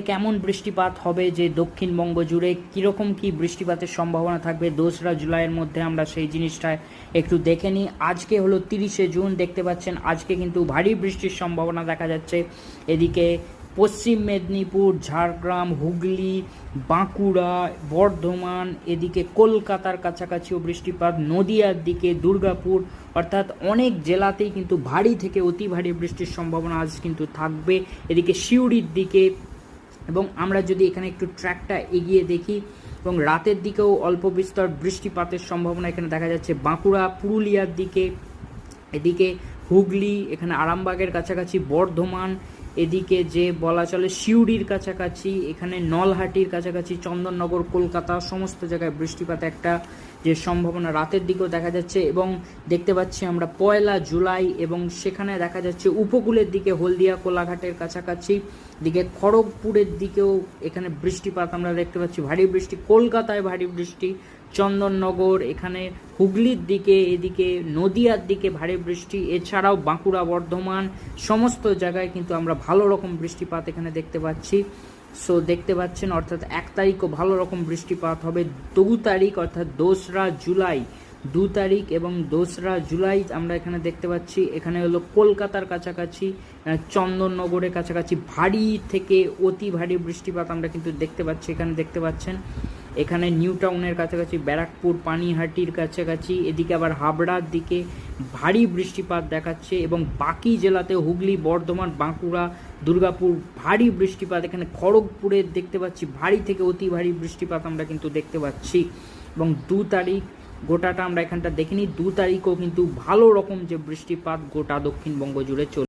কেমন বৃষ্টিপাত হবে, যে দক্ষিণবঙ্গ জুড়ে কীরকম কী বৃষ্টিপাতের সম্ভাবনা থাকবে 2রা জুলাইয়ের মধ্যে, আমরা সেই জিনিসটা একটু দেখে নিই। আজকে হলো 30শে জুন, দেখতে পাচ্ছেন আজকে কিন্তু ভারী বৃষ্টির সম্ভাবনা দেখা যাচ্ছে। এদিকে পশ্চিম মেদিনীপুর, ঝাড়গ্রাম, হুগলি, বাঁকুড়া, বর্ধমান, এদিকে কলকাতার কাছাকাছিও বৃষ্টিপাত, নদিয়ার দিকে, দুর্গাপুর, অর্থাৎ অনেক জেলাতেই কিন্তু ভারী থেকে অতি ভারী বৃষ্টির সম্ভাবনা আজ কিন্তু থাকবে। এদিকে সিউড়ির দিকে, এবং আমরা যদি এখানে একটু ট্র্যাকটা এগিয়ে দেখি, এবং রাতের দিকেও অল্প বিস্তর বৃষ্টিপাতের সম্ভাবনা এখানে দেখা যাচ্ছে বাঁকুড়া, পুরুলিয়ার দিকে, এদিকে হুগলি, এখানে আরামবাগের কাছাকাছি, বর্ধমান, এদিকে যে বলা চলে সিউড়ির কাছাকাছি, এখানে নলহাটির কাছাকাছি, চন্দননগর, কলকাতা, সমস্ত জায়গায় বৃষ্টিপাত একটা যে সম্ভাবনা রাতের দিকেও দেখা যাচ্ছে। এবং দেখতে পাচ্ছি আমরা 1 জুলাই, এবং সেখানে দেখা যাচ্ছে উপকূলের দিকে হলদিয়া, কোলাঘাটের কাছাকাছি, দিকে খড়গপুরের দিকেও এখানে বৃষ্টিপাত আমরা দেখতে পাচ্ছি, ভারী বৃষ্টি, কলকাতায় ভারী বৃষ্টি, চন্দননগর, এখানে হুগলির দিকে, এদিকে নদিয়ার দিকে ভারী বৃষ্টি, এছাড়াও বাঁকুড়া, বর্ধমান, সমস্ত জায়গায় কিন্তু আমরা ভালো রকম বৃষ্টিপাত এখানে দেখতে পাচ্ছি। সো দেখতে পাচ্ছেন, অর্থাৎ 1 তারিখও ভালো রকম বৃষ্টিপাত হবে। 2 তারিখ অর্থাৎ 2রা জুলাই, 2 তারিখ এবং 2রা জুলাই আমরা এখানে দেখতে পাচ্ছি, এখানে হলো কলকাতার কাছাকাছি, চন্দননগরের কাছাকাছি ভারী থেকে অতি ভারী বৃষ্টিপাত আমরা কিন্তু দেখতে পাচ্ছি। এখানে দেখতে পাচ্ছেন এখানে নিউ টাউনের কাছাকাছি, ব্যারাকপুর, পানিহাটির কাছাকাছি, এদিকে আবার হাবড়ার দিকে ভারী বৃষ্টিপাত দেখাচ্ছে, এবং বাকি জেলাতে হুগলি, বর্ধমান, বাঁকুড়া, দুর্গাপুর ভারী বৃষ্টিপাত, এখানে খড়গপুরে দেখতে পাচ্ছি ভারী থেকে অতি ভারী বৃষ্টিপাত আমরা কিন্তু দেখতে পাচ্ছি। এবং 2 তারিখ গোটাটা আমরা এখানটা দেখিনি, 2 তারিখও কিন্তু ভালো রকম যে বৃষ্টিপাত গোটা দক্ষিণবঙ্গ জুড়ে চলে।